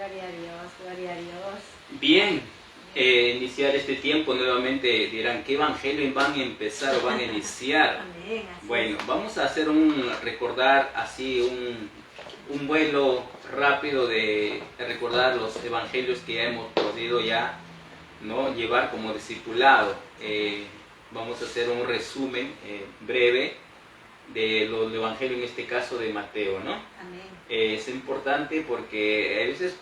Gloria a Dios, gloria a Dios. Bien, iniciar este tiempo nuevamente dirán, ¿qué evangelio van a empezar o van a iniciar? Amén, así Bueno, es. vamos a hacer recordar así un vuelo rápido de recordar los evangelios que ya hemos podido ya, ¿no?, llevar como discipulado. Vamos a hacer un resumen breve de los evangelios, en este caso de Mateo, ¿no? Amén. Es importante porque a veces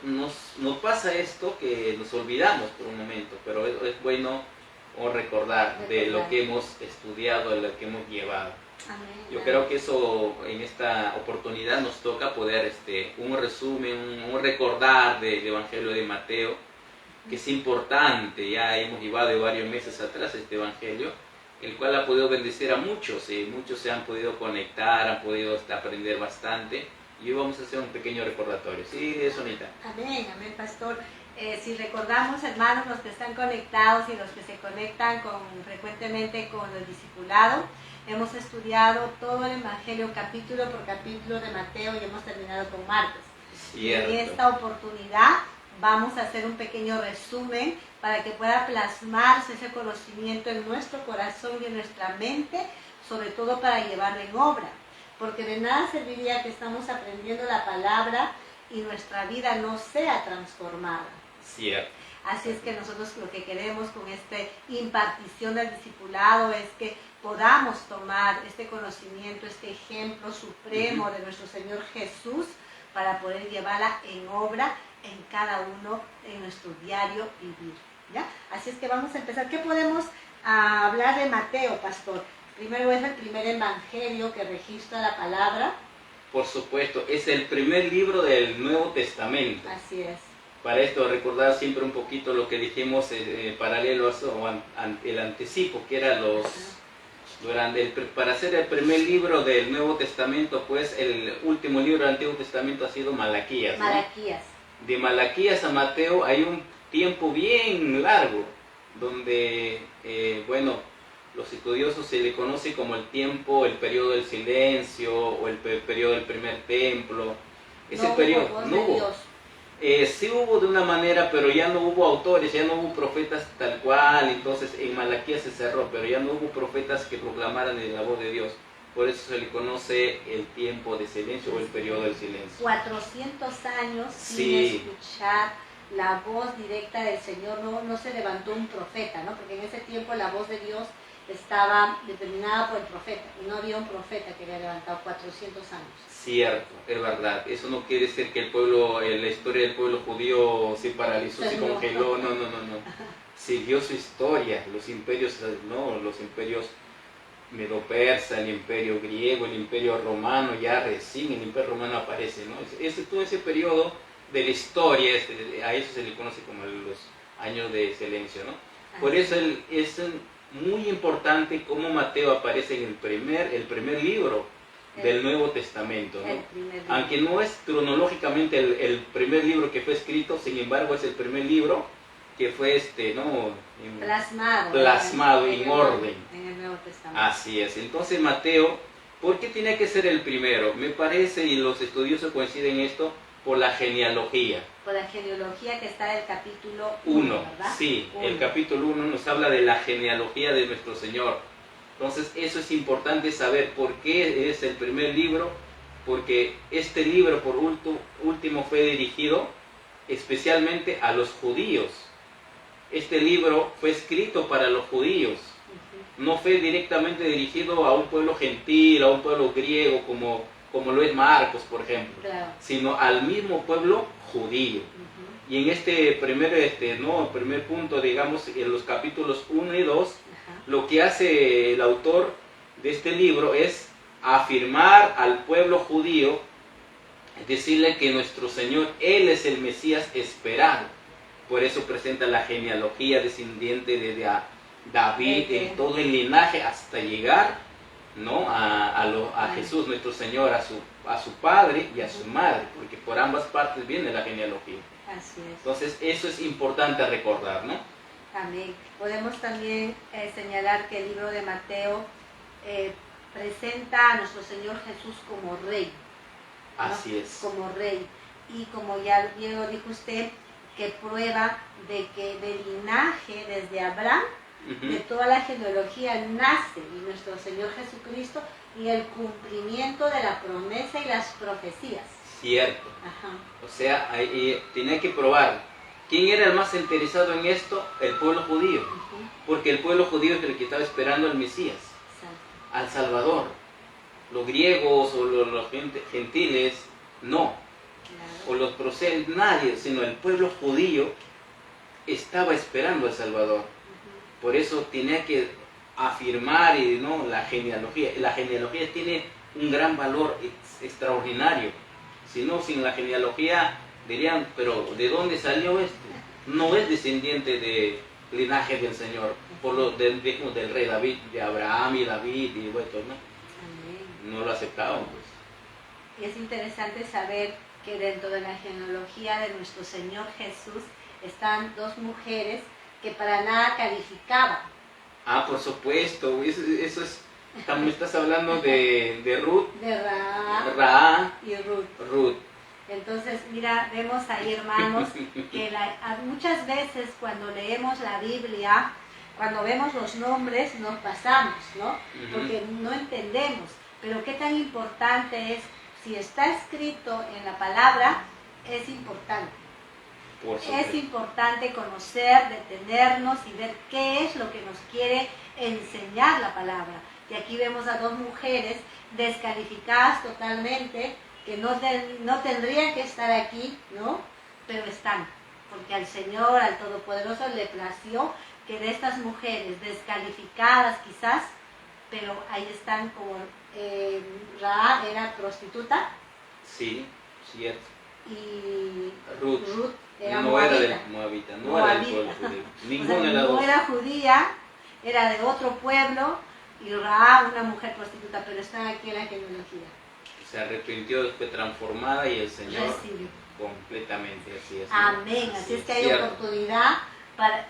nos pasa esto que nos olvidamos por un momento, pero es bueno recordar de lo que hemos estudiado, de lo que hemos llevado. Amén. Yo creo que eso en esta oportunidad nos toca poder un resumen, un recordar del Evangelio de Mateo, que es importante. Ya hemos llevado de varios meses atrás este Evangelio, el cual ha podido bendecir a muchos, muchos se han podido conectar, han podido aprender bastante, y hoy vamos a hacer un pequeño recordatorio. Sí, Sonita. Amén, amén, pastor. Si recordamos, hermanos, los que están conectados y los que se conectan frecuentemente con el discipulado, hemos estudiado todo el Evangelio capítulo por capítulo de Mateo y hemos terminado con Marcos. Cierto. Y en esta oportunidad vamos a hacer un pequeño resumen para que pueda plasmarse ese conocimiento en nuestro corazón y en nuestra mente, sobre todo para llevarlo en obra. Porque de nada serviría que estamos aprendiendo la palabra y nuestra vida no sea transformada. Cierto. Así es que nosotros lo que queremos con esta impartición del discipulado es que podamos tomar este conocimiento, este ejemplo supremo de nuestro Señor Jesús, para poder llevarla en obra en cada uno en nuestro diario vivir, ¿ya? Así es que vamos a empezar. ¿Qué podemos hablar de Mateo, pastor? Primero, es el primer evangelio que registra la palabra. Por supuesto, es el primer libro del Nuevo Testamento. Así es. Para esto, recordar siempre un poquito lo que dijimos paralelo el anticipo, que era para hacer el primer libro del Nuevo Testamento, pues el último libro del Antiguo Testamento ha sido Malaquías, ¿no? Malaquías. De Malaquías a Mateo hay un tiempo bien largo, donde, los estudiosos se le conoce como el periodo del silencio, o el periodo del primer templo. Ese periodo no hubo. Sí hubo de una manera, pero ya no hubo autores, ya no hubo profetas tal cual. Entonces en Malaquías se cerró, pero ya no hubo profetas que proclamaran la voz de Dios. Por eso se le conoce el tiempo de silencio o el periodo del silencio. 400 años sin Sí. escuchar la voz directa del Señor. No se levantó un profeta, ¿no? Porque en ese tiempo la voz de Dios estaba determinada por el profeta, y no había un profeta que había levantado 400 años. Cierto, es verdad. Eso no quiere decir que la historia del pueblo judío se paralizó, se congeló. No. Siguió su historia. Los imperios medo-persa, el imperio griego, el imperio romano, ya recién el imperio romano aparece, ¿no? Todo ese periodo de la historia, a eso se le conoce como los años de silencio, ¿no? Por eso es muy importante cómo Mateo aparece en el primer libro del Nuevo Testamento, ¿no? Aunque no es cronológicamente el primer libro que fue escrito, sin embargo es el primer libro que fue plasmado en orden en el Nuevo Testamento. Así es. Entonces Mateo, ¿por qué tiene que ser el primero? Me parece, y los estudiosos coinciden en esto, por la genealogía. Por la genealogía que está en el capítulo 1, ¿verdad? Sí, 1. El capítulo 1 nos habla de la genealogía de nuestro Señor. Entonces eso es importante saber por qué es el primer libro, porque este libro por último fue dirigido especialmente a los judíos. Este libro fue escrito para los judíos, no fue directamente dirigido a un pueblo gentil, a un pueblo griego como lo es Marcos, por ejemplo, claro, sino al mismo pueblo judío. Y en este primer punto, digamos, en los capítulos 1 y 2, lo que hace el autor de este libro es afirmar al pueblo judío, decirle que nuestro Señor, Él es el Mesías esperado. Por eso presenta la genealogía descendiente de David, en todo el linaje, hasta llegar, ¿no?, a Jesús, nuestro Señor, a su padre y a su madre, porque por ambas partes viene la genealogía. Así es. Entonces eso es importante recordar, ¿no? Amén. Podemos también señalar que el libro de Mateo presenta a nuestro Señor Jesús como rey, ¿no? Así es. Como rey. y como ya bien lo dijo usted, que prueba de que del linaje desde Abraham, de toda la genealogía nace nuestro Señor Jesucristo y el cumplimiento de la promesa y las profecías. Cierto. Ajá. O sea, tenía que probar. ¿Quién era el más interesado en esto? El pueblo judío. Porque el pueblo judío es el que estaba esperando al Mesías, al Salvador. Los griegos o los gentiles, no. O los prosélitos, nadie, sino el pueblo judío estaba esperando al Salvador. Por eso tenía que afirmar ¿no? la genealogía. La genealogía tiene un gran valor extraordinario. Si no, sin la genealogía dirían, pero ¿de dónde salió este? No es descendiente de linaje del Señor, por lo del rey David, de Abraham y David y bueno, ¿no? No lo aceptaban, pues. Y es interesante saber que dentro de la genealogía de nuestro Señor Jesús están dos mujeres que para nada calificaban. Ah, por supuesto, eso es, me estás hablando de Ruth. De Ra y Ruth. Ruth. Entonces, mira, vemos ahí, hermanos, que muchas veces cuando leemos la Biblia, cuando vemos los nombres, nos pasamos, ¿no? Porque no entendemos. Pero qué tan importante es, si está escrito en la palabra, es importante. Es importante conocer, detenernos y ver qué es lo que nos quiere enseñar la palabra. Y aquí vemos a dos mujeres descalificadas totalmente, que no tendrían que estar aquí, ¿no? Pero están, porque al Señor, al Todopoderoso, le plació que de estas mujeres descalificadas quizás, pero ahí están como Ra era prostituta. Sí, cierto. Y Ruth era no moabita. era del Moabita, no era del pueblo judío. Ninguna O sea, de las no dos. era judía, era de otro pueblo, y Ra, una mujer prostituta, pero están aquí en la genealogía. Se arrepintió, fue transformada y el Señor Recibe. Completamente, así es. Amén, así es que hay cierto. oportunidad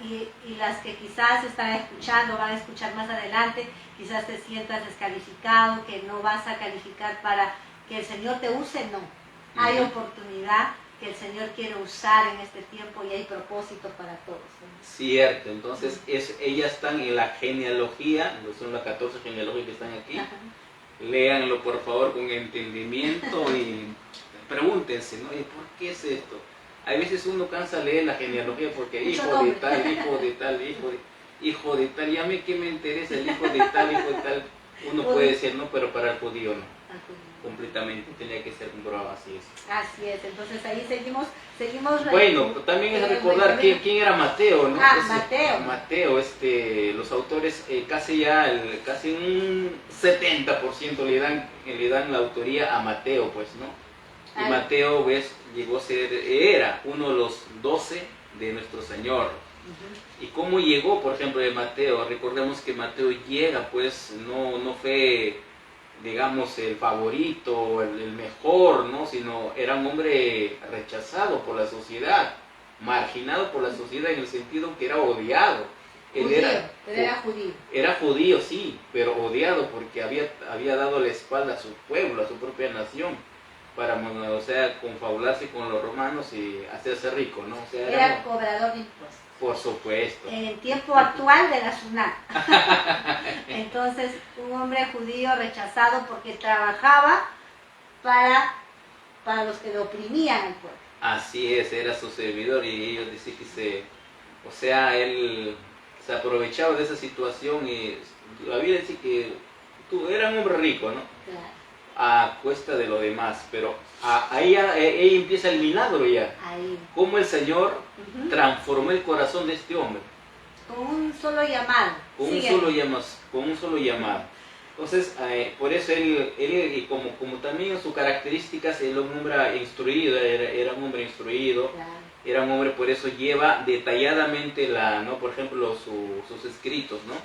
y las que quizás están escuchando, van a escuchar más adelante, quizás te sientas descalificado, que no vas a calificar para que el Señor te use, no. Hay oportunidad que el Señor quiere usar en este tiempo y hay propósito para todos, ¿no? Cierto, entonces ellas están en la genealogía, son las 14 genealogías que están aquí. Ajá. Léanlo por favor con entendimiento y pregúntense, ¿no? ¿Y por qué es esto? Hay veces uno cansa leer la genealogía porque hijo de tal, hijo de tal, hijo de tal, y a mí qué me interesa el hijo de tal, uno puede decir, no, pero para el judío no. Completamente, tenía que ser comprobado, así es. Así es, entonces ahí seguimos. Bueno, también es recordar quién era Mateo, ¿no? Mateo. Los autores casi un 70% le dan la autoría a Mateo, pues, ¿no? Y Mateo, ves, era uno de los 12 de nuestro Señor. ¿Y cómo llegó, por ejemplo, de Mateo? Recordemos que Mateo llega, pues, no fue, digamos, el favorito, el mejor, ¿no? Sino era un hombre rechazado por la sociedad, marginado por la sociedad en el sentido que era odiado. Era judío. Era judío, sí, pero odiado porque había dado la espalda a su pueblo, a su propia nación, para, o sea, confabularse con los romanos y hacerse rico, ¿no? O sea, era cobrador de impuestos. Por supuesto. En el tiempo actual de la SUNAT. Entonces, un hombre judío rechazado porque trabajaba para los que lo oprimían al pueblo. Así es, era su servidor y ellos decían que él se aprovechaba de esa situación y la Biblia dice que era un hombre rico, ¿no? Claro. A cuesta de lo demás, pero ahí empieza el milagro ya. Ahí. Cómo el Señor transformó el corazón de este hombre. Con un solo llamado. Con un solo llamado. Entonces, por eso él como también en sus características, era un hombre instruido, era un hombre instruido. Claro. Era un hombre, por eso lleva detalladamente ¿no? Por ejemplo, sus escritos, ¿no?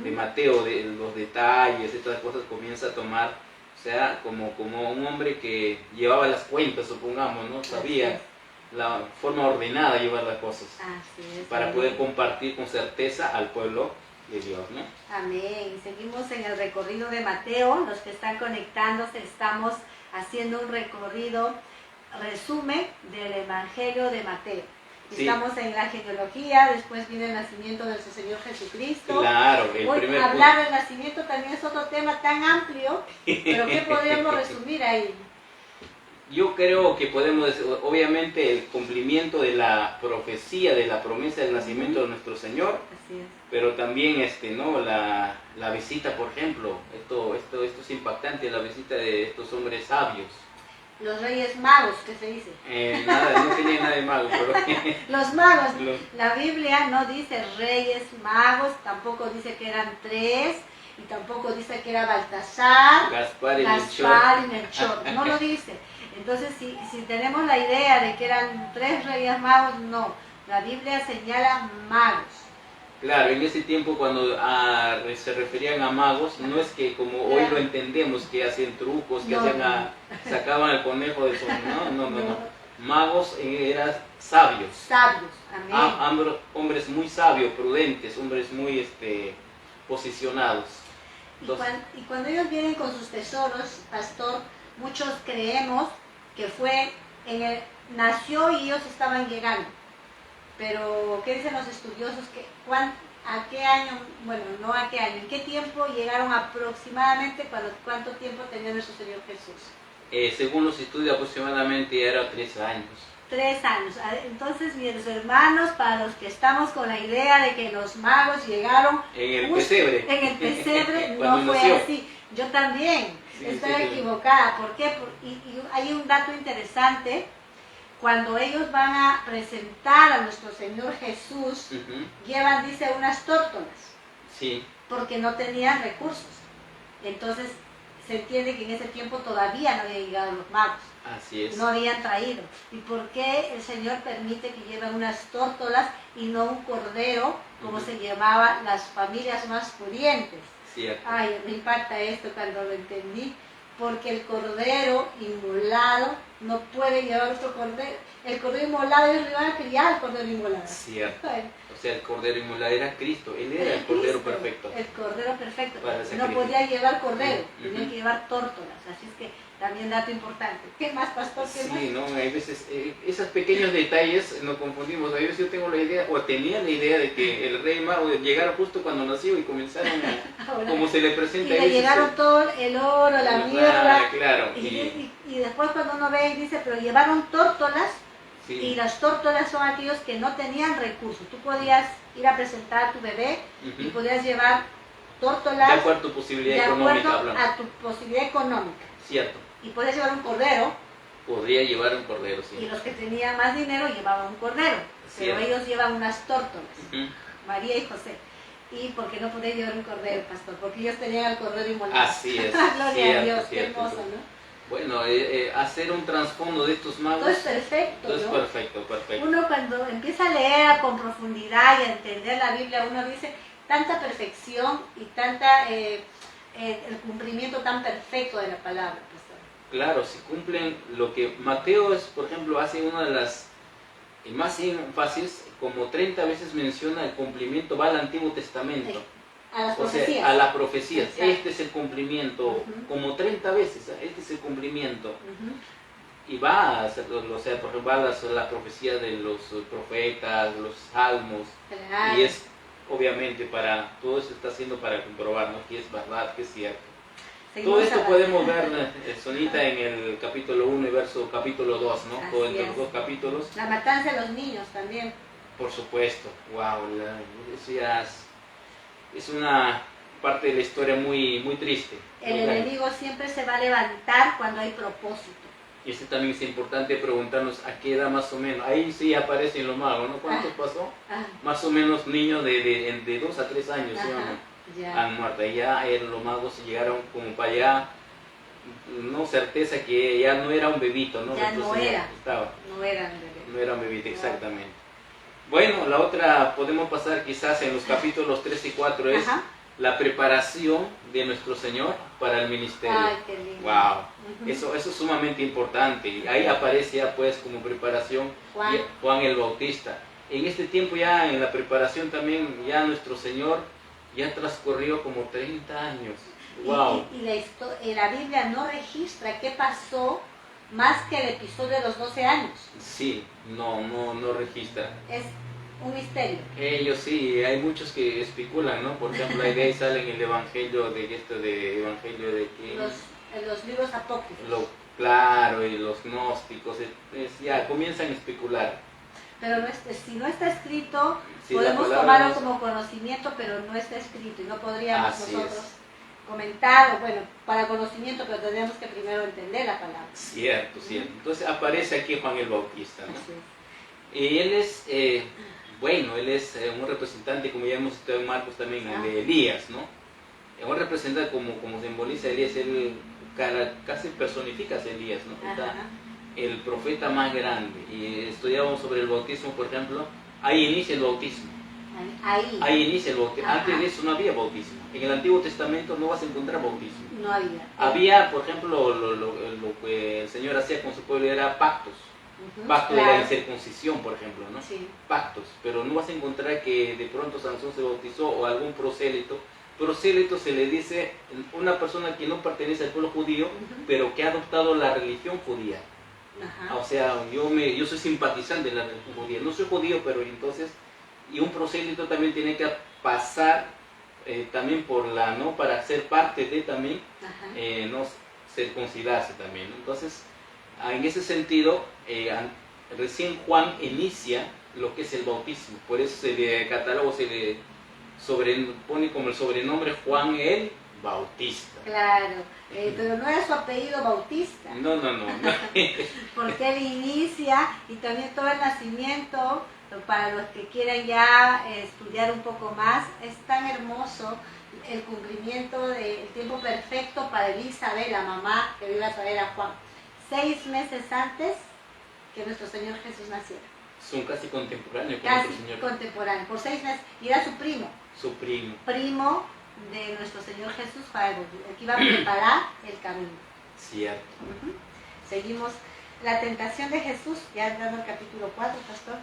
De Mateo, de los detalles, estas cosas comienza a tomar. O sea, como un hombre que llevaba las cuentas, supongamos, ¿no? Sabía la forma ordenada de llevar las cosas. Así es, para poder compartir con certeza al pueblo de Dios, ¿no? Amén. Seguimos en el recorrido de Mateo. Los que están conectándose, estamos haciendo un recorrido resumen del Evangelio de Mateo. Sí. Estamos en la genealogía, después viene el nacimiento de nuestro Señor Jesucristo. Claro, el Hoy primer hablar del nacimiento también es otro tema tan amplio, pero ¿qué podemos resumir ahí? Yo creo que podemos, obviamente, el cumplimiento de la profecía, de la promesa del nacimiento de nuestro Señor, Así es. pero también ¿no? la visita, por ejemplo, esto es impactante, la visita de estos hombres sabios. Los reyes magos, ¿qué se dice? Nada, no tenía nada de malo, pero Los magos, Los- la Biblia no dice reyes magos, tampoco dice que eran 3, y tampoco dice que era Baltasar, Gaspar y Melchor. Gaspar y Melchor, no lo dice. Entonces, si tenemos la idea de que eran 3 reyes magos, no. La Biblia señala magos. Claro, en ese tiempo cuando se referían a magos, no es que como hoy lo entendemos, que hacían trucos, que No, sacaban el conejo de su... No. Magos eran sabios. Sabios, amén. Hombres muy sabios, prudentes, hombres muy posicionados. Y cuando ellos vienen con sus tesoros, pastor, muchos creemos que nació y ellos estaban llegando. Pero, ¿qué dicen los estudiosos? ¿A qué año? Bueno, no a qué año. ¿En qué tiempo llegaron aproximadamente? ¿Cuánto tiempo tenía nuestro Señor Jesús? Según los estudios, aproximadamente era 3 años. 3 años. Entonces, mis hermanos, para los que estamos con la idea de que los magos llegaron En el pesebre. En el pesebre no Cuando fue nació. así. Yo también estoy sí. equivocada. ¿Por qué? Y hay un dato interesante. Cuando ellos van a presentar a nuestro Señor Jesús, llevan, dice, unas tórtolas, Sí. porque no tenían recursos. Entonces, se entiende que en ese tiempo todavía no habían llegado los magos. Así es. No habían traído. ¿Y por qué el Señor permite que lleven unas tórtolas y no un cordero, como se llamaban las familias más pudientes? Cierto. Ay, me impacta esto cuando lo entendí, porque el cordero inmolado no puede llevar otro cordero. El cordero inmolado, ellos le van a criar al cordero inmolado. Cierto. Ay, O sea, el cordero inmolado era Cristo. Él era el cordero perfecto. El cordero perfecto. Para el No sacrificio. podía llevar cordero, tenía Ujú. que llevar tórtolas. Así es que también dato importante. ¿Qué más, pastor? ¿Qué más? Sí, no, hay veces, esos pequeños detalles nos confundimos. A veces yo tengo la idea, o tenía la idea de que el rey mago llegara justo cuando nació y comenzaron Ahora, como se le y presenta a le veces, llegaron todo el oro, la mirra. Claro. Y después cuando uno ve y dice, pero llevaron tórtolas, Sí. y las tórtolas son aquellos que no tenían recursos. Tú podías ir a presentar a tu bebé y Ujú. podías llevar tórtolas De acuerdo a tu posibilidad de económica, acuerdo hablamos. a tu posibilidad económica. Cierto. Y podías llevar un cordero, Podría llevar un cordero, y sí. los que tenían más dinero llevaban un cordero. Pero Cierto. ellos llevan unas tórtolas, Ujú. María y José. ¿Y por qué no podían llevar un cordero, pastor? Porque ellos tenían el cordero inmolado. Así es. Gloria a Dios, qué cierto. hermoso, ¿no? Bueno, hacer un trasfondo de estos magos. Todo es perfecto, Todo es ¿no? perfecto. Uno cuando empieza a leer con profundidad y a entender la Biblia, uno dice tanta perfección y tanta el cumplimiento tan perfecto de la palabra, pastor. Claro, si cumplen lo que Mateo, por ejemplo, hace una de las más énfasis, como 30 veces menciona el cumplimiento, va al Antiguo Testamento. A las O sea, profecías. a las profecías. Exacto. Este es el cumplimiento, Ujú. como 30 veces, este es el cumplimiento. Ujú. Y va a hacer, o sea, por ejemplo, va a la profecía de los profetas, los salmos, Claro. y es obviamente todo eso está haciendo para comprobar, ¿no? Que es verdad, que es cierto. Seguimos Todo esto avanzando. podemos ver, Sonita, en el capítulo 1 y capítulo 2, ¿no? Así Todo entre es. los dos capítulos. La matanza de los niños también. Por supuesto, wow, eso ya es una parte de la historia muy triste. El Muy grande. enemigo siempre se va a levantar cuando hay propósito. Y este también es importante preguntarnos a qué edad más o menos. Ahí sí aparecen los magos, ¿no? ¿Cuántos pasó? Ah, Más o menos niños de 2 a 3 años, ¿sí o ajá, no? ya. Han muerto. Y ya los magos llegaron como para allá, no certeza que ya no era un bebito, ¿no? Ya Nuestro no Señor era. estaba. No eran bebés. No era un bebito, exactamente. Bueno, la otra podemos pasar quizás en los capítulos 3 y 4 es Ajá. la preparación de nuestro Señor para el ministerio. Ay, qué lindo. Wow, Ujú. eso es sumamente importante. Y ahí aparece ya pues como preparación Juan. Juan el Bautista. En este tiempo ya en la preparación también ya nuestro Señor ya transcurrió como 30 años. Wow. Y la Biblia no registra qué pasó más que el episodio de los 12 años. Sí, no registra. Es un misterio. Ellos sí, hay muchos que especulan, ¿no? Por ejemplo, de ahí sale en el evangelio evangelio de que Los libros apócrifos. Claro, y los gnósticos, ya comienzan a especular. Pero si no está escrito, Sí, podemos tomarlo como conocimiento, pero no está escrito y no podríamos nosotros comentar, o bueno, para conocimiento, pero tendríamos que primero entender la palabra. Cierto. Entonces aparece aquí Juan el Bautista, ¿no? Y él es, él es un representante, como ya hemos visto en Marcos también, de Elías, ¿no? Un representante como simboliza Elías, él casi personifica a Elías, ¿no? Está el profeta más grande. Y estudiábamos sobre el bautismo, por ejemplo, ahí inicia el bautismo. Ahí inicia el bautismo. Antes de eso no había bautismo. En el Antiguo Testamento no vas a encontrar bautismo. No había. Había, por ejemplo, lo que el Señor hacía con su pueblo era pactos. Pacto de la circuncisión, por ejemplo, ¿no? Sí. Pactos. Pero no vas a encontrar que de pronto Sansón se bautizó o algún prosélito. Prosélito se le dice una persona que no pertenece al pueblo judío, pero que ha adoptado la religión judía. O sea, yo soy simpatizante de la religión judía. No soy judío, pero entonces, y un prosélito también tiene que pasar también por ¿no? Para ser parte de también, no circuncidarse también, ¿no? Entonces, en ese sentido, recién Juan inicia lo que es el bautismo. Por eso se le catálogo, se le pone como el sobrenombre Juan el Bautista. Claro, pero no era su apellido Bautista. No. Porque él inicia, y también todo el nacimiento, para los que quieran ya estudiar un poco más, es tan hermoso el cumplimiento del tiempo perfecto para Elizabeth, la mamá que iba a traer a Juan, 6 meses antes que nuestro Señor Jesús naciera. Son casi contemporáneos con nuestro Señor. Contemporáneos, por 6 meses, y era su primo. Su primo. Primo de nuestro Señor Jesús para el que iba a preparar el camino. Cierto. Seguimos la tentación de Jesús, ya entrando al capítulo 4, pastor.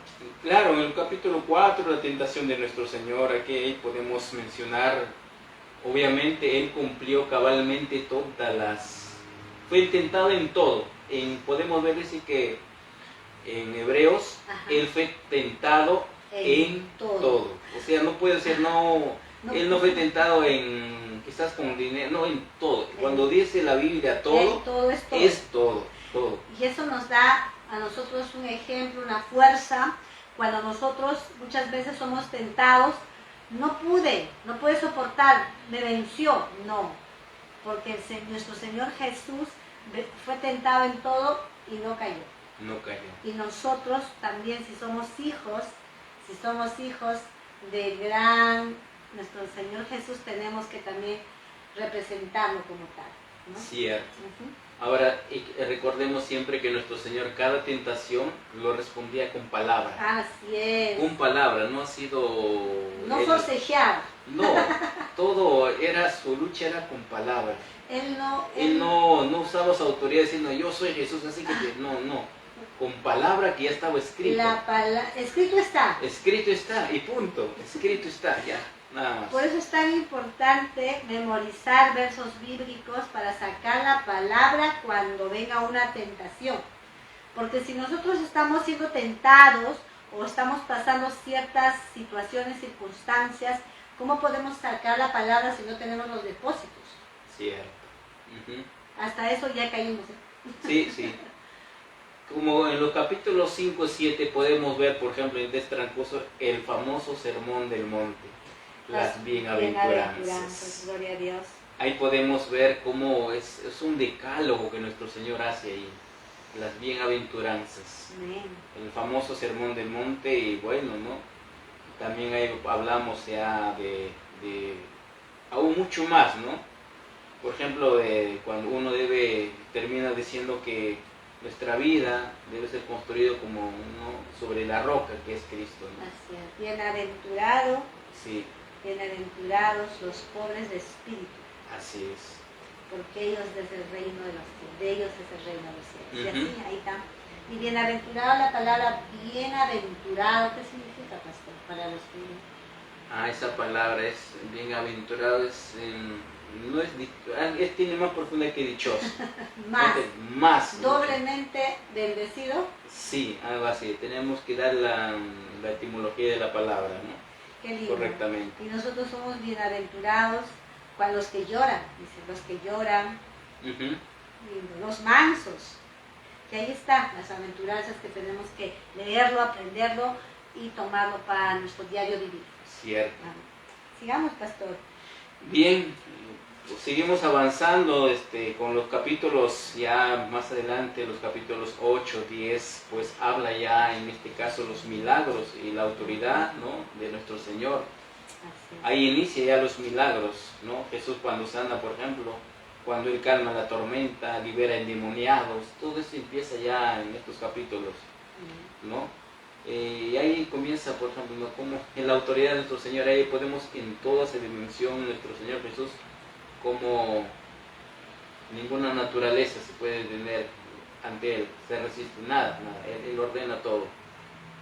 Claro, en el capítulo 4, la tentación de nuestro Señor, aquí podemos mencionar, obviamente, Él cumplió cabalmente todas las... Fue tentado en todo. Podemos ver decir que en Hebreos, Él fue tentado en todo. O sea, no puede ser, Él no fue tentado en, quizás con dinero, no, en todo. Cuando dice la Biblia todo, es todo. Y eso nos da a nosotros un ejemplo, una fuerza, cuando nosotros muchas veces somos tentados, no pude soportar, me venció, no, porque nuestro Señor Jesús fue tentado en todo y no cayó. Y nosotros también, si somos hijos del gran nuestro Señor Jesús, tenemos que también representarlo como tal, ¿no? Cierto. Ahora, recordemos siempre que nuestro Señor, cada tentación lo respondía con palabra. Así es. Con palabra, no ha sido... No forcejeaba. No, su lucha era con palabra. Él no usaba su autoridad diciendo, yo soy Jesús, así que no. Con palabra que ya estaba escrito. Escrito está. Escrito está, y punto. Escrito está, ya. Nada más. Por eso es tan importante memorizar versos bíblicos para sacar la palabra cuando venga una tentación. Porque si nosotros estamos siendo tentados o estamos pasando ciertas situaciones, circunstancias, ¿cómo podemos sacar la palabra si no tenemos los depósitos? Cierto. Hasta eso ya caímos. Sí. Como en los capítulos 5 y 7 podemos ver, por ejemplo, en este transcurso, el famoso Sermón del Monte. Las bienaventuranzas. Gloria a Dios. Ahí podemos ver cómo es un decálogo que nuestro Señor hace ahí. Las bienaventuranzas. Amén. El famoso Sermón del Monte, y bueno, ¿no? También ahí hablamos ya de aún mucho más, ¿no? Por ejemplo, cuando uno termina diciendo que nuestra vida debe ser construida como sobre la roca que es Cristo, ¿no? Así es. Bienaventurado. Sí. Bienaventurados los pobres de espíritu. Así es. Porque ellos es el reino de los cielos. De ellos es el reino de los cielos. Y así, ahí está. Y bienaventurado, la palabra bienaventurado, ¿qué significa, pastor, para los que... Esa palabra es bienaventurado, no es, tiene más profundidad que dichoso. Más. Más. Doblemente bendecido. Sí, algo así. Tenemos que dar la etimología de la palabra, ¿no? Qué lindo. Correctamente. Y nosotros somos bienaventurados con los que lloran, dice, los que lloran, los mansos. Que ahí están las aventuranzas que tenemos que leerlo, aprenderlo y tomarlo para nuestro diario vivir. Cierto. Sigamos, pastor. Bien, pues seguimos avanzando con los capítulos ya más adelante, los capítulos 8, 10, pues habla ya en este caso los milagros y la autoridad, ¿no?, de nuestro Señor. Ahí inicia ya los milagros, ¿no? Jesús cuando sana, por ejemplo, cuando Él calma la tormenta, libera endemoniados, todo eso empieza ya en estos capítulos, ¿no? Y ahí comienza, por ejemplo, ¿no?, como en la autoridad de nuestro Señor, ahí podemos en toda esa dimensión nuestro Señor Jesús, como ninguna naturaleza se puede tener ante Él, se resiste nada, Él ordena todo.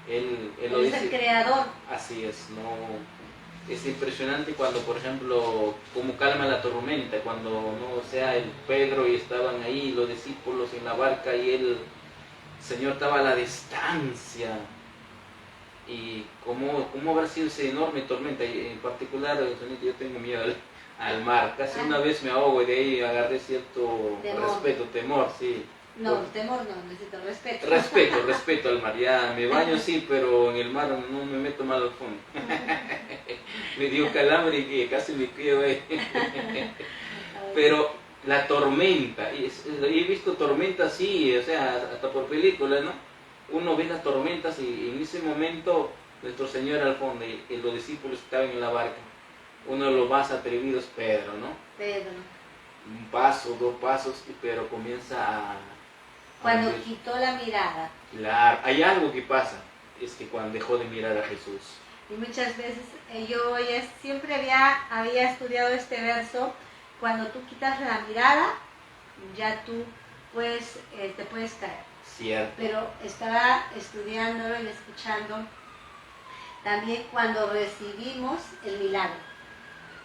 Él lo es dice, el creador. así es, no. Es impresionante cuando, por ejemplo, como calma la tormenta, cuando no sea el Pedro y estaban ahí los discípulos en la barca y el Señor estaba a la distancia. Y cómo habrá sido esa enorme tormenta, y en particular, yo tengo miedo al mar, casi una vez me ahogo y de ahí agarré cierto respeto, temor, sí. No, temor no, necesito respeto. Respeto al mar, ya me baño sí, pero en el mar no me meto mal al fondo. Me dio calambre y que casi me quedo ahí. Pero la tormenta, he visto tormentas así, o sea, hasta por películas, ¿no? Uno ve las tormentas y en ese momento nuestro Señor al fondo y los discípulos estaban en la barca. Uno de los más atrevidos, Pedro, ¿no? Pedro. Un paso, 2 pasos, pero comienza a... Cuando quitó la mirada. Claro, hay algo que pasa, es que cuando dejó de mirar a Jesús. Y muchas veces yo siempre había estudiado este verso, cuando tú quitas la mirada, ya tú te puedes caer. Cierto. Pero estaba estudiándolo y escuchando también cuando recibimos el milagro.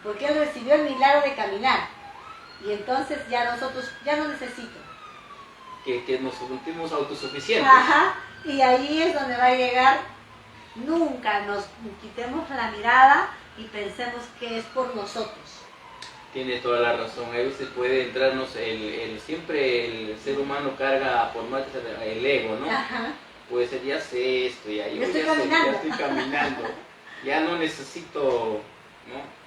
Porque Él recibió el milagro de caminar. Y entonces ya nosotros, ya no necesito. Que nos sentimos autosuficientes. Ajá, y ahí es donde va a llegar. Nunca nos quitemos la mirada y pensemos que es por nosotros. Tienes toda la razón. A veces puede entrarnos siempre el ser humano carga por más el ego, ¿no? Ajá. Puede ser, ya sé esto, ya estoy caminando, ya no necesito, ¿no?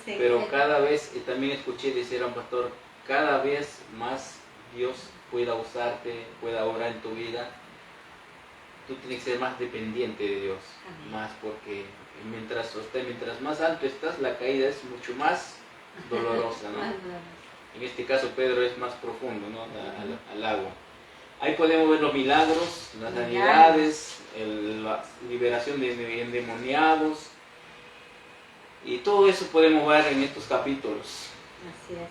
Pero cada vez, también escuché decir a un pastor, cada vez más Dios pueda usarte, pueda obrar en tu vida. Tú tienes que ser más dependiente de Dios. Amén. Más porque mientras más alto estás, la caída es mucho más dolorosa, ¿no? En este caso Pedro es más profundo, ¿no? Al agua. Ahí podemos ver los milagros, las sanidades, la liberación de endemoniados, y todo eso podemos ver en estos capítulos. Así es.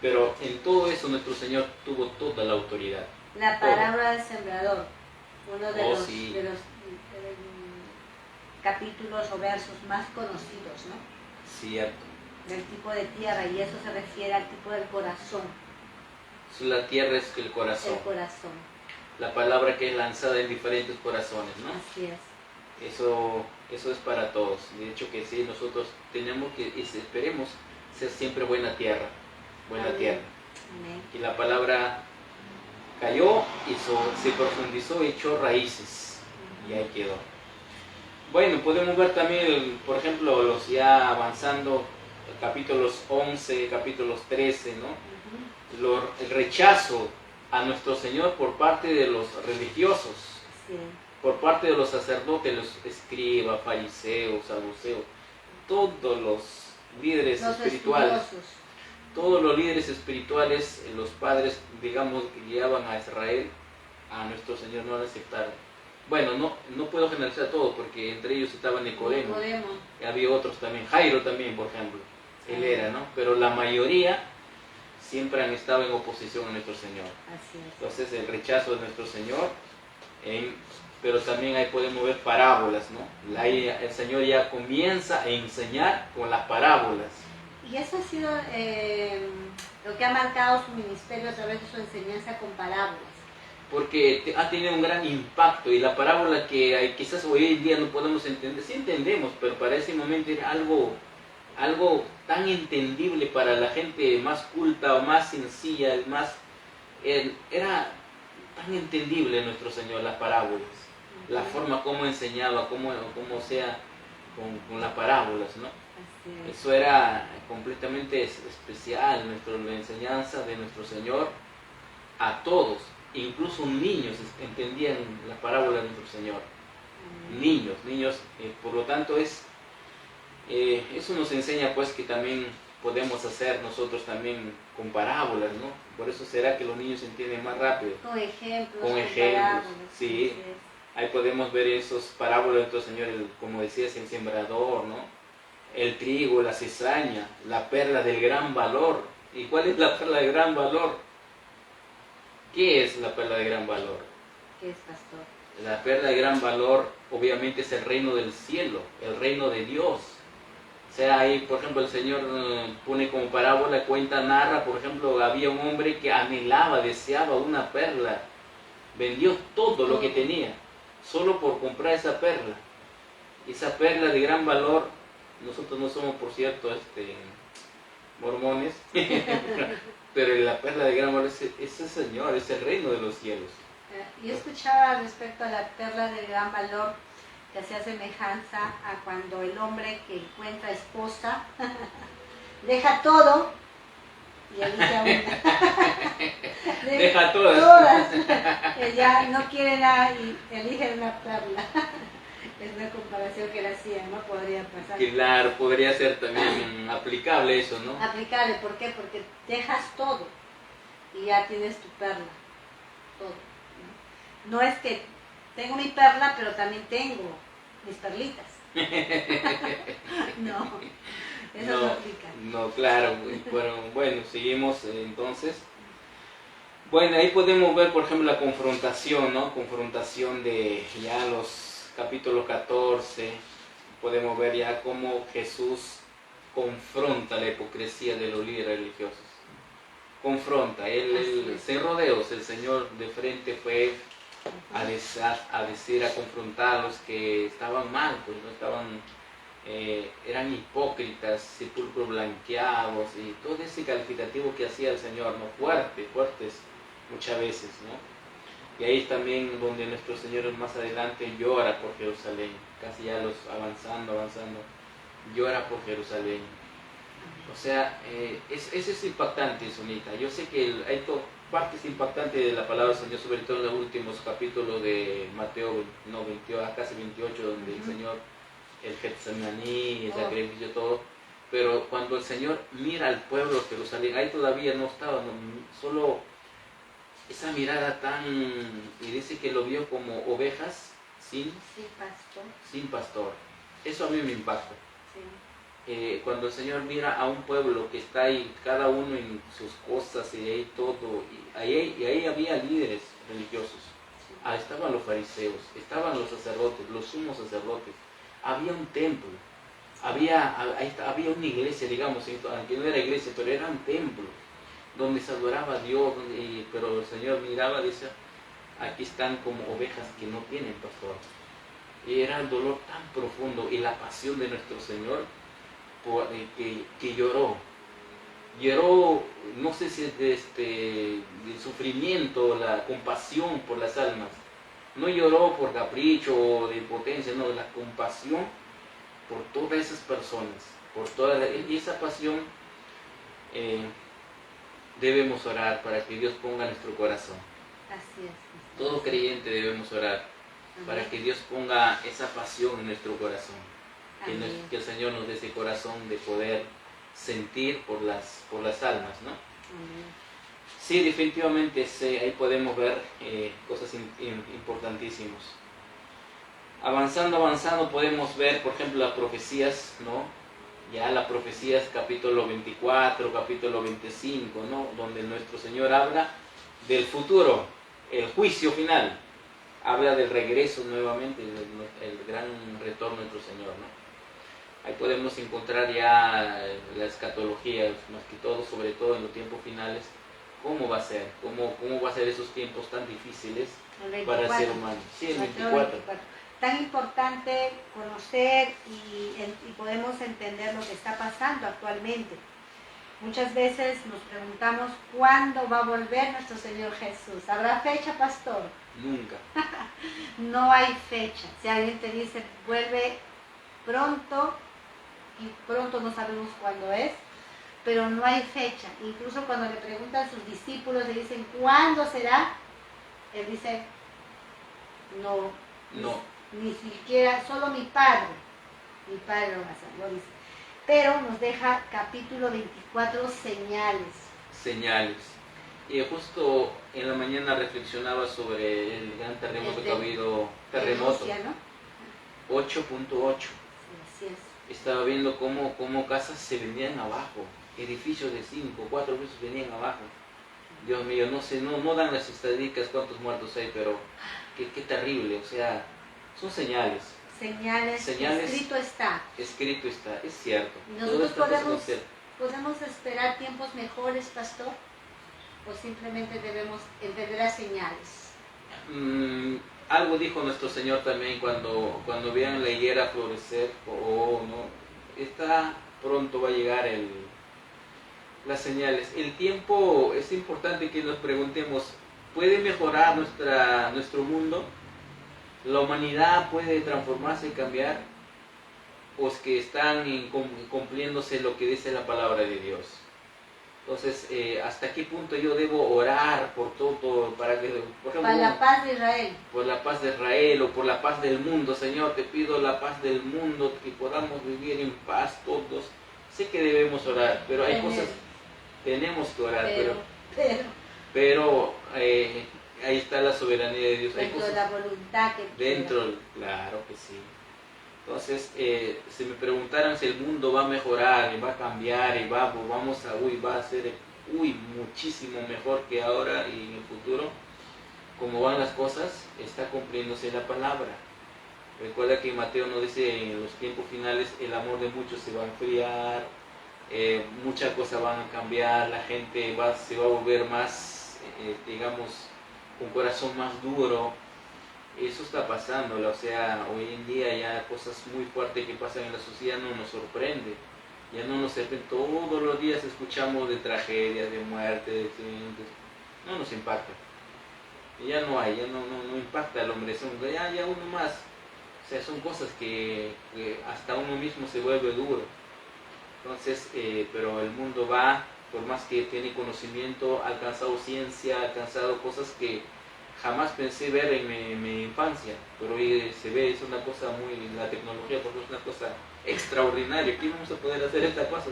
Pero en todo eso nuestro Señor tuvo toda la autoridad. La parábola del sembrador, uno de los capítulos o versos más conocidos, ¿no? Cierto. Del tipo de tierra, y eso se refiere al tipo del corazón. La tierra es el corazón. El corazón. La palabra que es lanzada en diferentes corazones, ¿no? Así es. Eso es para todos. De hecho que sí, nosotros tenemos que, y esperemos, ser siempre buena tierra. Buena Amén. tierra. Amén. Y la palabra cayó, se profundizó, echó raíces. Y ahí quedó. Bueno, podemos ver también, por ejemplo, los ya avanzando, capítulos 11, capítulos 13, ¿no? El rechazo a nuestro Señor por parte de los religiosos, Sí. por parte de los sacerdotes, los escribas, fariseos, saduceos, todos los líderes espirituales. Estudiosos. Todos los líderes espirituales, los padres, digamos, que guiaban a Israel, a nuestro Señor no lo aceptaron. Bueno, no puedo generalizar todo, porque entre ellos estaba Nicodemo. Había otros también, Jairo también, por ejemplo, él era, ¿no? Pero la mayoría siempre han estado en oposición a nuestro Señor. Así es. Entonces el rechazo de nuestro Señor, pero también ahí podemos ver parábolas, ¿no? Ahí el Señor ya comienza a enseñar con las parábolas. Y eso ha sido lo que ha marcado su ministerio a través de su enseñanza con parábolas. Porque ha tenido un gran impacto, y la parábola que quizás hoy en día no podemos entender, sí entendemos, pero para ese momento era algo tan entendible para la gente más culta o más sencilla, era tan entendible nuestro Señor, las parábolas, la forma como enseñaba, cómo sea con las parábolas, ¿no? Eso era completamente especial, la enseñanza de nuestro Señor a todos. Incluso niños entendían las parábolas de nuestro Señor. Niños, por lo tanto eso nos enseña pues que también podemos hacer nosotros también con parábolas, ¿no? Por eso será que los niños entienden más rápido. Con ejemplos. Con ejemplos, sí. Ahí podemos ver esos parábolas de nuestro Señor, como decías, el sembrador, ¿no? El trigo, la cizaña, la perla del gran valor. ¿Y cuál es la perla de gran valor? ¿Qué es la perla de gran valor? ¿Qué es, pastor? La perla de gran valor obviamente es el reino del cielo, el reino de Dios. O sea, ahí por ejemplo el Señor pone como parábola, narra, por ejemplo, había un hombre que anhelaba, deseaba una perla, vendió todo lo que tenía, solo por comprar esa perla. Esa perla de gran valor, nosotros no somos por cierto mormones, pero la perla de gran valor es el Señor, es el reino de los cielos. Yo escuchaba respecto a la perla de gran valor que hacía semejanza a cuando el hombre que encuentra esposa deja todo y elige a una. Deja todas. Que ya no quiere nada y elige una perla. Es una comparación que él hacía, ¿no? Podría pasar. Claro, podría ser también aplicable eso, ¿no? Aplicable, ¿por qué? Porque dejas todo y ya tienes tu perla, todo. No es que tengo mi perla, pero también tengo mis perlitas. No, eso no aplica. No, claro. Bueno, seguimos entonces. Bueno, ahí podemos ver, por ejemplo, la confrontación, ¿no? Confrontación de ya los capítulo 14, podemos ver ya cómo Jesús confronta la hipocresía de los líderes religiosos. Confronta, él sin rodeos, el Señor de frente fue a decir, a confrontar a los que estaban mal, pues no estaban, eran hipócritas, sepulcros blanqueados y todo ese calificativo que hacía el Señor, ¿no? Fuertes muchas veces, ¿no? Y ahí es también donde nuestro Señor más adelante llora por Jerusalén, casi ya avanzando, llora por Jerusalén. O sea, eso es impactante, Sonita. Yo sé que hay partes impactantes de la palabra del Señor, sobre todo en los últimos capítulos de Mateo, casi 28, donde el Señor, el Getsemaní, el sacrificio, todo. Pero cuando el Señor mira al pueblo de Jerusalén, ahí todavía no estaba, solo esa mirada y dice que lo vio como ovejas sin pastor. Eso a mí me impacta. Sí. Cuando el Señor mira a un pueblo que está ahí, cada uno en sus cosas y ahí todo, y ahí había líderes religiosos. Sí. Ahí estaban los fariseos, estaban los sacerdotes, los sumos sacerdotes. Había un templo, había una iglesia, digamos, aunque no era iglesia, pero era un templo donde se adoraba a Dios, pero el Señor miraba y decía, aquí están como ovejas que no tienen pastor. Y era el dolor tan profundo y la pasión de nuestro Señor que lloró, no sé si es del sufrimiento, la compasión por las almas. No lloró por capricho o de impotencia, no, la compasión por todas esas personas, y esa pasión debemos orar para que Dios ponga en nuestro corazón. Así es. Todo creyente debemos orar para que Dios ponga esa pasión en nuestro corazón. Que el Señor nos dé ese corazón de poder sentir por las almas, ¿no? Amén. Sí, definitivamente sí, ahí podemos ver cosas importantísimas. Avanzando podemos ver, por ejemplo, las profecías, ¿no? Ya las profecías capítulo 24, capítulo 25, ¿no? Donde nuestro Señor habla del futuro, el juicio final. Habla del regreso nuevamente, el gran retorno de nuestro Señor, ¿no? Ahí podemos encontrar ya la escatología, más que todo, sobre todo en los tiempos finales, cómo va a ser, cómo va a ser esos tiempos tan difíciles para el ser humano. Sí, el 24. Tan importante conocer y podemos entender lo que está pasando actualmente. Muchas veces nos preguntamos cuándo va a volver nuestro Señor Jesús. ¿Habrá fecha, pastor? Nunca. No hay fecha. Si alguien te dice vuelve pronto, y pronto no sabemos cuándo es, pero no hay fecha. Incluso cuando le preguntan a sus discípulos, le dicen ¿cuándo será? Él dice no. Ni siquiera, solo mi Padre lo va a hacer, lo dice. Pero nos deja capítulo 24, señales. Señales. Y justo en la mañana reflexionaba sobre el gran terremoto que ha habido. Terremoto. Rusia, ¿no? 8.8. Sí, así es. Estaba viendo cómo casas se venían abajo. Edificios de 5, 4 pisos venían abajo. Dios mío, no sé, no dan las estadísticas cuántos muertos hay, pero qué terrible. O sea, son señales. Señales, escrito está. Escrito está, es cierto. ¿Y nosotros podemos esperar tiempos mejores, pastor? ¿O simplemente debemos entender las señales? Algo dijo nuestro Señor también cuando vean la higuera florecer, pronto va a llegar las señales. El tiempo es importante que nos preguntemos, ¿puede mejorar nuestro mundo? ¿La humanidad puede transformarse y cambiar? ¿O es que están cumpliéndose lo que dice la palabra de Dios? Entonces, ¿hasta qué punto yo debo orar por todo? Por ejemplo, para la paz de Israel. Por la paz de Israel o por la paz del mundo. Señor, te pido la paz del mundo, que podamos vivir en paz todos. Sé que debemos orar, pero hay cosas, tenemos que orar, pero ahí está la soberanía de Dios. Dentro de la voluntad que claro que sí. Entonces, si me preguntaran si el mundo va a mejorar y va a cambiar y va a ser muchísimo mejor que ahora y en el futuro, como van las cosas, está cumpliéndose la palabra. Recuerda que Mateo nos dice en los tiempos finales el amor de muchos se va a enfriar, muchas cosas van a cambiar, la gente se va a volver más, con corazón más duro. Eso está pasando, o sea, hoy en día ya cosas muy fuertes que pasan en la sociedad no nos sorprende. Ya no nos sorprende, todos los días escuchamos de tragedias, de muertes, de accidentes, no nos impacta. Ya no impacta al hombre, ya uno más. O sea, son cosas que hasta uno mismo se vuelve duro. Entonces, pero el mundo va, por más que tiene conocimiento, ha alcanzado ciencia, ha alcanzado cosas que jamás pensé ver en mi infancia, pero hoy se ve, es una cosa la tecnología por ejemplo, es una cosa extraordinaria. ¿Qué vamos a poder hacer esta cosa?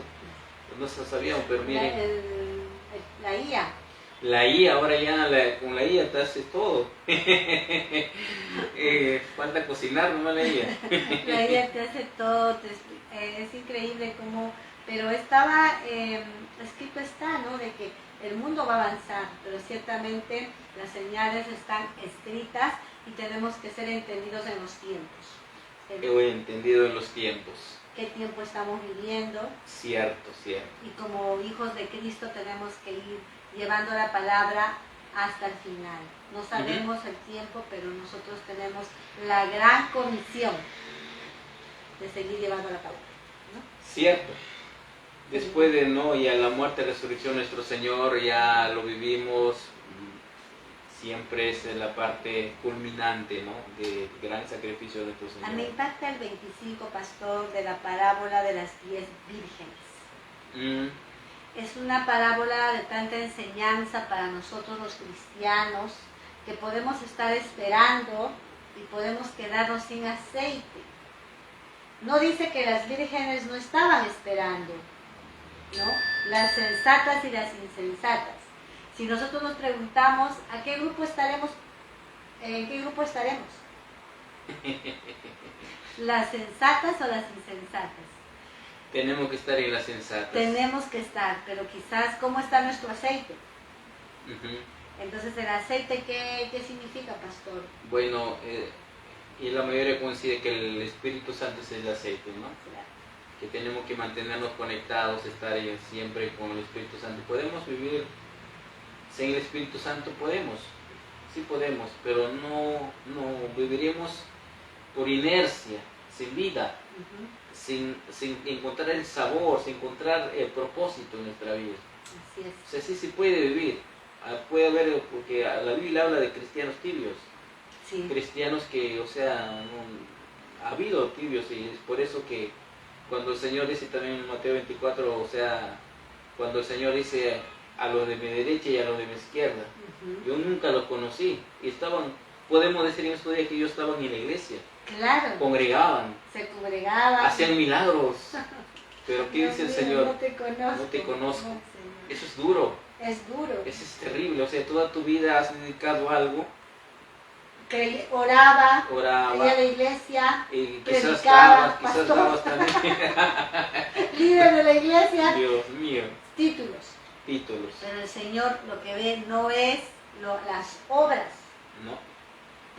Pues no se sabíamos, pero miren. La IA. La IA, ahora ya con la IA te hace todo. Falta cocinar, no la IA. La IA te hace todo, es increíble cómo, pero estaba, escrito está, ¿no? De que el mundo va a avanzar, pero ciertamente las señales están escritas y tenemos que ser entendidos en los tiempos. He entendido en los tiempos. ¿Qué tiempo estamos viviendo? Cierto. Y como hijos de Cristo tenemos que ir llevando la palabra hasta el final. No sabemos el tiempo, pero nosotros tenemos la gran comisión de seguir llevando la palabra, ¿no? Cierto. Después de ya la muerte y resurrección de nuestro Señor, ya lo vivimos, siempre es la parte culminante, ¿no? De gran sacrificio de nuestro Señor. A mí me impacta el 25, pastor, de la parábola de las 10 vírgenes. Es una parábola de tanta enseñanza para nosotros los cristianos, que podemos estar esperando y podemos quedarnos sin aceite. No dice que las vírgenes no estaban esperando, ¿no? Las sensatas y las insensatas. Si nosotros nos preguntamos ¿a qué grupo estaremos? ¿En qué grupo estaremos? ¿Las sensatas o las insensatas? Tenemos que estar en las sensatas. Tenemos que estar, pero quizás ¿cómo está nuestro aceite? Entonces el aceite, ¿qué significa, pastor? Bueno, y la mayoría coincide que el Espíritu Santo es el aceite, ¿no? Claro. que tenemos que mantenernos conectados, estar siempre con el Espíritu Santo. ¿Podemos vivir sin el Espíritu Santo? Podemos, sí podemos, pero no viviremos por inercia, sin vida, sin encontrar el sabor, sin encontrar el propósito en nuestra vida. Así es. O sea, sí se puede vivir. Puede haber, porque la Biblia habla de cristianos tibios. Sí. Cristianos que, o sea, ha habido tibios, y es por eso que cuando el Señor dice también en Mateo 24, o sea, cuando el Señor dice a los de mi derecha y a los de mi izquierda, yo nunca los conocí, y podemos decir en estos días que ellos estaban en la iglesia, claro, congregaban, se congregaban, hacían milagros, pero ¿qué dice el Señor? No te conozco. No te conozco. No, Eso es duro, es duro. eso es terrible, o sea, toda tu vida has dedicado a algo, Oraba, oraba, iba a la iglesia, y quizás predicaba, dabas también. líder de la iglesia, Dios mío, títulos. títulos, Pero el Señor lo que ve no es las obras, ¿no?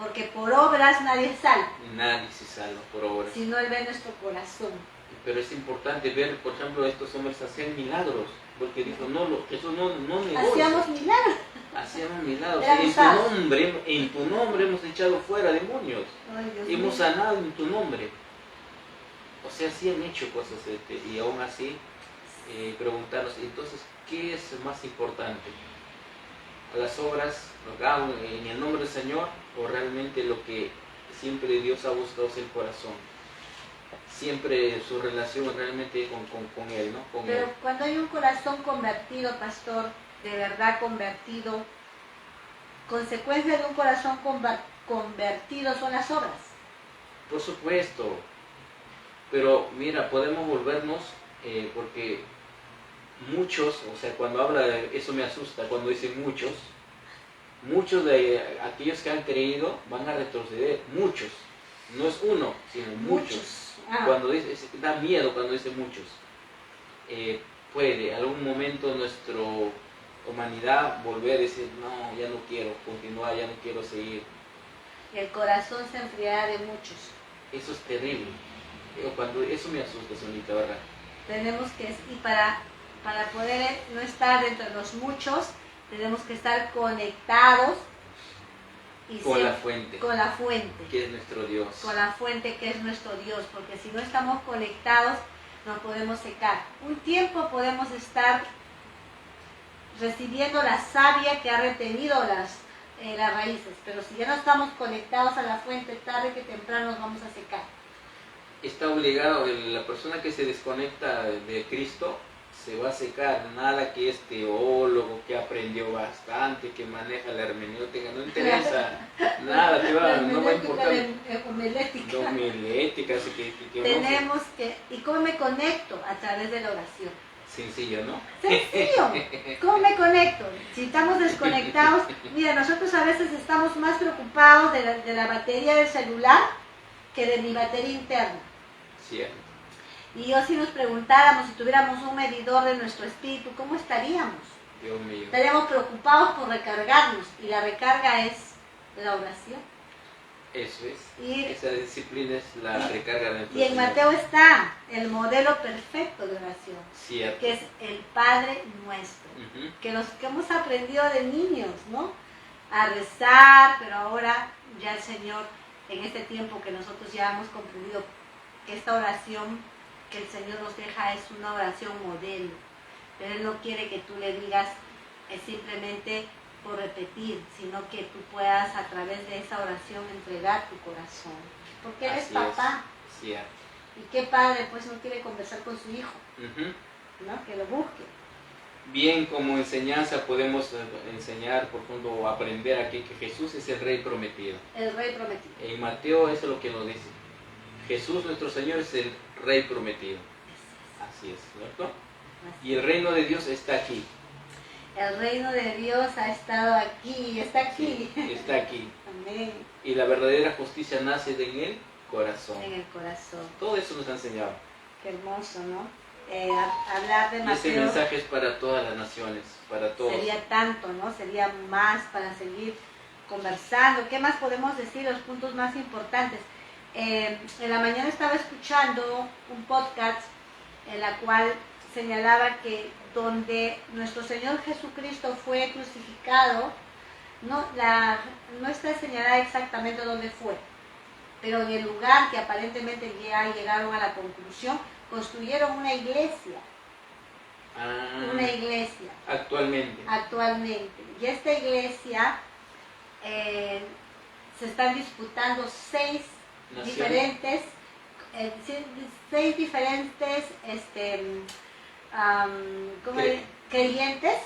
porque por obras nadie salva, Nadie se salva por obras. sino Él ve nuestro corazón. Pero es importante ver, por ejemplo, estos hombres hacían milagros, porque dijo, eso no negocia. Hacíamos milagros. Hacíamos milagros. Eran usados. En tu nombre hemos echado fuera demonios. Ay, Dios Hemos mío. sanado en tu nombre. O sea, sí han hecho cosas, y aún así preguntarnos, entonces, ¿qué es más importante? ¿Las obras lo que hago en el nombre del Señor, o realmente lo que siempre Dios ha buscado es el corazón? Siempre su relación realmente con Él, ¿no? Con Pero Él. cuando hay un corazón convertido, pastor, de verdad convertido, consecuencia de un corazón convertido son las obras. Por supuesto. Pero mira, podemos volvernos, porque muchos, o sea, cuando habla de eso me asusta, cuando dice muchos de aquellos que han creído van a retroceder, muchos. No es uno, sino muchos. Cuando dice, da miedo cuando dice muchos. Puede algún momento nuestra humanidad volver a decir, no, ya no quiero continuar, ya no quiero seguir. El corazón se enfriará de muchos. Eso es terrible. Eso me asusta, Sonita, ¿verdad? Tenemos que, y para poder no estar entre los muchos, tenemos que estar conectados y Con la fuente, con la fuente, que es nuestro Dios. con la fuente que es nuestro Dios, porque si no estamos conectados nos podemos secar. Un tiempo podemos estar recibiendo la savia que ha retenido las raíces, pero si ya no estamos conectados a la fuente, tarde que temprano nos vamos a secar. Está obligado, la persona que se desconecta de Cristo se va a secar. Nada que es teólogo, que aprendió bastante, que maneja la hermenéutica, no interesa nada, no va a importar. Homilética. Homilética, así que tenemos que, ¿y cómo me conecto? A través de la oración. Sencillo, ¿no? Sencillo. ¿Cómo me conecto? Si estamos desconectados, mira, nosotros a veces estamos más preocupados de la batería del celular que de mi batería interna. Cierto. Y yo si nos preguntáramos, si tuviéramos un medidor de nuestro espíritu, ¿cómo estaríamos? Dios mío. Estaríamos preocupados por recargarnos, y la recarga es la oración. Eso es. Y esa disciplina es la recarga de nuestro Y en Señor. Mateo está el modelo perfecto de oración, Cierto. que es el Padre Nuestro, que los que hemos aprendido de niños, ¿no? A rezar, pero ahora ya el Señor, en este tiempo que nosotros ya hemos comprendido que esta oración que el Señor nos deja es una oración modelo, pero Él no quiere que tú le digas simplemente por repetir, sino que tú puedas a través de esa oración entregar tu corazón, porque Él es papá. Cierto. Y qué padre, pues no quiere conversar con su hijo, ¿no? Que lo busque. Bien, como enseñanza podemos enseñar, por ejemplo, aprender aquí que Jesús es el Rey prometido. El Rey prometido. En Mateo eso es lo que nos dice. Jesús nuestro Señor es el Rey prometido. Así es, ¿cierto? Y el reino de Dios está aquí. El reino de Dios ha estado aquí, está aquí. Sí, está aquí. Amén. Y la verdadera justicia nace en el corazón. En el corazón. Todo eso nos ha enseñado. Qué hermoso, ¿no? Hablar de Y ese Mateo mensaje es para todas las naciones, para todos. sería tanto, ¿no? Sería más para seguir conversando. ¿Qué más podemos decir? Los puntos más importantes. En la mañana estaba escuchando un podcast en la cual señalaba que donde nuestro Señor Jesucristo fue crucificado, no está señalada exactamente dónde fue, pero en el lugar que aparentemente ya llegaron a la conclusión, construyeron una iglesia. Una iglesia. Actualmente. Y esta iglesia se están disputando seis diferentes creyentes,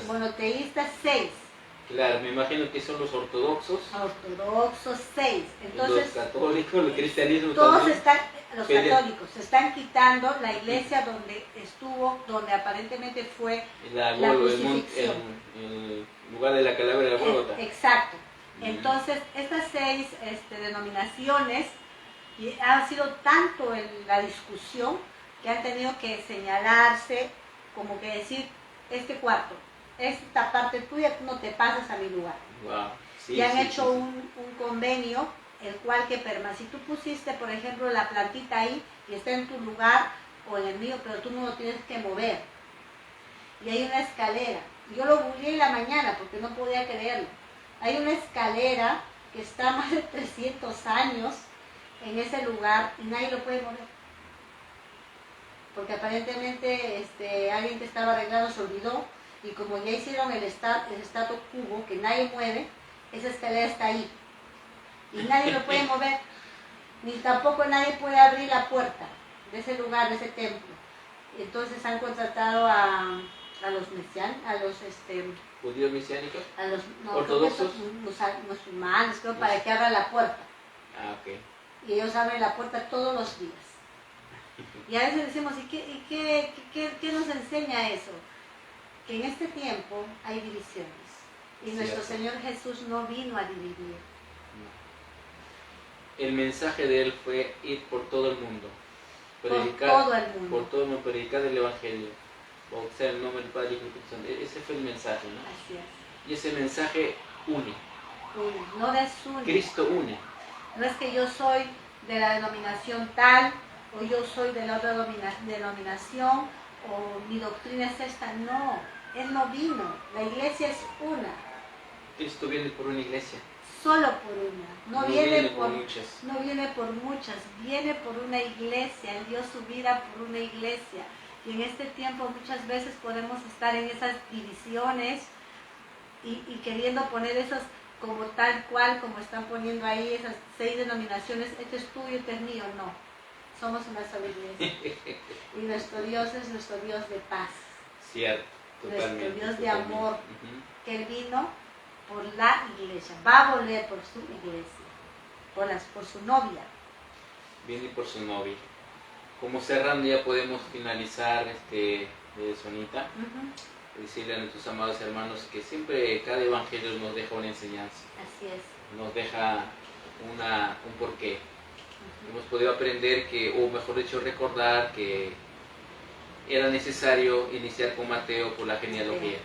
monoteístas, seis. Claro, me imagino que son los ortodoxos. Ortodoxos, seis. Entonces, los católicos, el cristianismo todos también. Los católicos se están quitando la iglesia donde estuvo, donde aparentemente fue la crucifixión. El lugar de la calavera de la Gólgota. Exacto. Entonces, estas seis denominaciones ha sido tanto la discusión que han tenido que señalarse, como que decir, este cuarto, esta parte tuya, tú no te pasas a mi lugar. Wow. Sí, y han hecho un convenio, el cual que si tú pusiste, por ejemplo, la plantita ahí y está en tu lugar o en el mío, pero tú no lo tienes que mover. Y hay una escalera. Yo lo googleé en la mañana porque no podía creerlo. Hay una escalera que está más de 300 años en ese lugar y nadie lo puede mover. Porque aparentemente alguien que estaba arreglando se olvidó y como ya hicieron el statu quo que nadie mueve, esa escalera está ahí. Y nadie lo puede mover, ni tampoco nadie puede abrir la puerta de ese lugar, de ese templo. Y entonces han contratado a los mesianos, judíos mesiánicos, a los ortodoxos, los musulmanes, creo, para que abran la puerta. Okay. Y ellos abren la puerta todos los días. Y a veces decimos, ¿y qué nos enseña eso? Que en este tiempo hay divisiones. Y nuestro Señor Jesús no vino a dividir. El mensaje de él fue ir por todo el mundo, predicar, por todo el mundo, predicar el evangelio, bautizar en el nombre del Padre y del Espíritu Santo. Ese fue el mensaje, ¿no? Así es. Y ese mensaje une. No desune. Cristo une. No es que yo soy de la denominación tal, o yo soy de la otra denominación, o mi doctrina es esta. No, Él no vino. La iglesia es una. Cristo viene por una iglesia. Solo por una. No viene por muchas. No viene por muchas. Viene por una iglesia. Él dio su vida por una iglesia. Y en este tiempo muchas veces podemos estar en esas divisiones y queriendo poner esas como tal cual, como están poniendo ahí esas 6 denominaciones, este es tuyo, este es mío. No, somos una sola iglesia. Y nuestro Dios es nuestro Dios de paz. Cierto, totalmente. Nuestro Dios de amor, que Él vino por la iglesia, va a volver por su iglesia, por su novia. Viene por su novia. Como cerrando ya podemos finalizar Sonita. Decirle a nuestros amados hermanos que siempre cada evangelio nos deja una enseñanza. Así es. Nos deja un porqué. Hemos podido aprender o mejor dicho, recordar que era necesario iniciar con Mateo por la genealogía,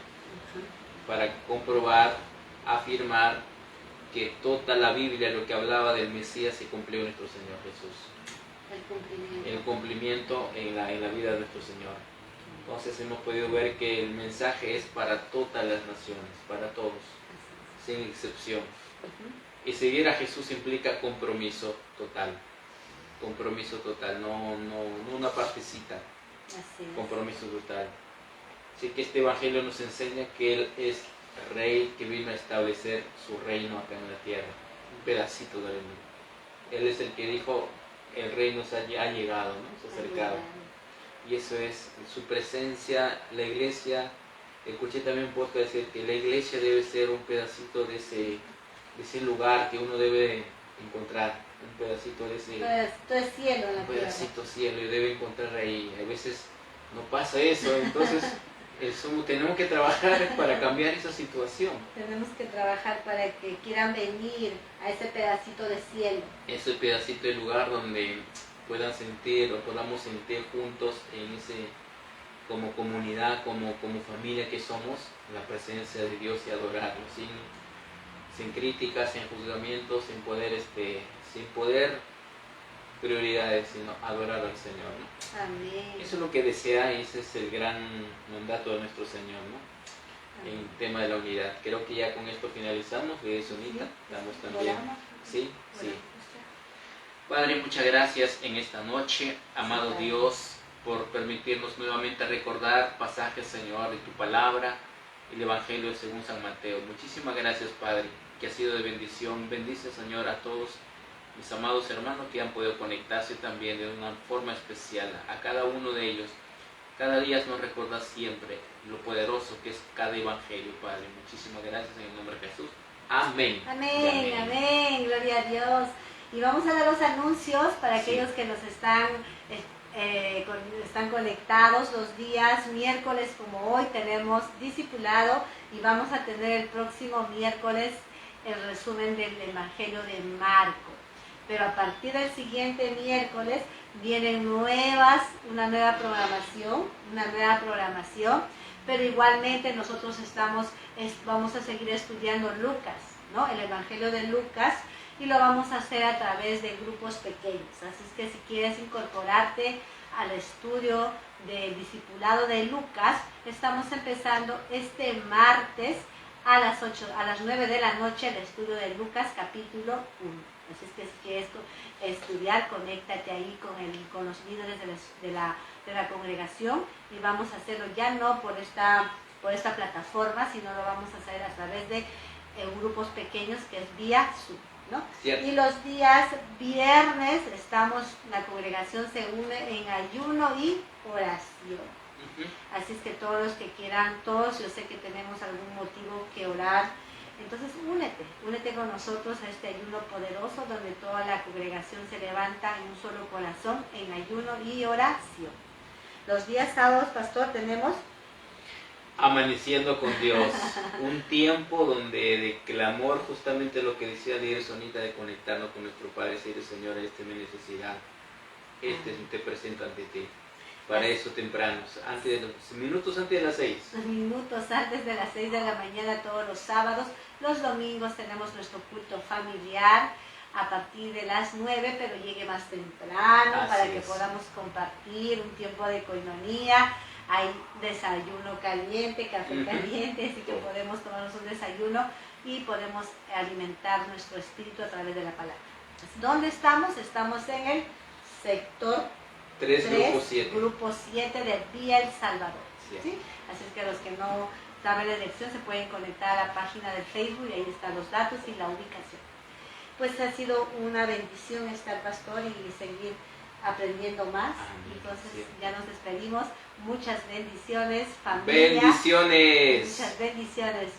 para comprobar, afirmar que toda la Biblia, lo que hablaba del Mesías, se cumplió en nuestro Señor Jesús. El cumplimiento en la vida de nuestro Señor. Entonces hemos podido ver que el mensaje es para todas las naciones, para todos, sin excepción. Y seguir a Jesús implica compromiso total. Compromiso total, no una partecita. Compromiso total. Así que este evangelio nos enseña que Él es Rey que vino a establecer su reino acá en la tierra. Un pedacito del reino. Él es el que dijo, el reino ha llegado, ¿no? Se ha acercado. Y eso es su presencia, la iglesia. Escuché también un podcast decir que la iglesia debe ser un pedacito de ese lugar que uno debe encontrar, un pedacito de ese cielo, un pedacito cielo, y debe encontrar ahí. A veces no pasa eso, entonces tenemos que trabajar para cambiar esa situación. Tenemos que trabajar para que quieran venir a ese pedacito de cielo. Ese pedacito de lugar donde puedan sentir o podamos sentir juntos en como comunidad, como familia que somos, la presencia de Dios y adorarlo, sin críticas, sin juzgamientos, sin poder prioridades, sino adorar al Señor, ¿no? Amén. Eso es lo que desea y ese es el gran mandato de nuestro Señor, ¿no? En el tema de la unidad. Creo que ya con esto finalizamos, Sonita, estamos también. Sí, sí. Padre, muchas gracias en esta noche, amado Dios, por permitirnos nuevamente recordar pasajes, Señor, de tu palabra, el Evangelio según San Mateo. Muchísimas gracias, Padre, que ha sido de bendición. Bendice, Señor, a todos mis amados hermanos que han podido conectarse también de una forma especial, a cada uno de ellos. Cada día nos recuerda siempre lo poderoso que es cada evangelio, Padre. Muchísimas gracias en el nombre de Jesús. Amén. Amén, amén. Gloria a Dios. Y vamos a dar los anuncios para aquellos que nos están conectados los días miércoles como hoy. Tenemos discipulado y vamos a tener el próximo miércoles el resumen del Evangelio de Marcos. Pero a partir del siguiente miércoles vienen una nueva programación, pero igualmente nosotros vamos a seguir estudiando Lucas, ¿no? El Evangelio de Lucas, y lo vamos a hacer a través de grupos pequeños. Así es que si quieres incorporarte al estudio del discipulado de Lucas, estamos empezando este martes a las 9 de la noche el estudio de Lucas capítulo 1. Así es que si quieres estudiar, conéctate ahí con los líderes de la congregación, y vamos a hacerlo ya no por esta plataforma, sino lo vamos a hacer a través de grupos pequeños, que es vía Zoom, ¿no? Y los días viernes la congregación se une en ayuno y oración. Así es que todos los que quieran, yo sé que tenemos algún motivo que orar. Entonces únete con nosotros a este ayuno poderoso, donde toda la congregación se levanta en un solo corazón en ayuno y oración. Los días sábados, pastor, tenemos Amaneciendo con Dios, un tiempo de clamor, justamente lo que decía de Sonita, de conectarnos con nuestro Padre, decir, Señor, esta es mi necesidad, te presento ante ti. Para eso tempranos, minutos antes de las 6. Minutos antes de las 6 de la mañana todos los sábados. Los domingos tenemos nuestro culto familiar a partir de las 9, pero llegue más temprano para que podamos compartir un tiempo de coinonía. Hay desayuno caliente, café caliente, así que podemos tomarnos un desayuno y podemos alimentar nuestro espíritu a través de la palabra. ¿Dónde estamos? Estamos en el sector 3, grupo 7 de Vía El Salvador. ¿Sí? Así es que los que no saben la dirección se pueden conectar a la página de Facebook y ahí están los datos y la ubicación. Pues ha sido una bendición estar, pastor, y seguir aprendiendo más. Entonces ya nos despedimos. Muchas bendiciones, familia. Bendiciones. Muchas bendiciones.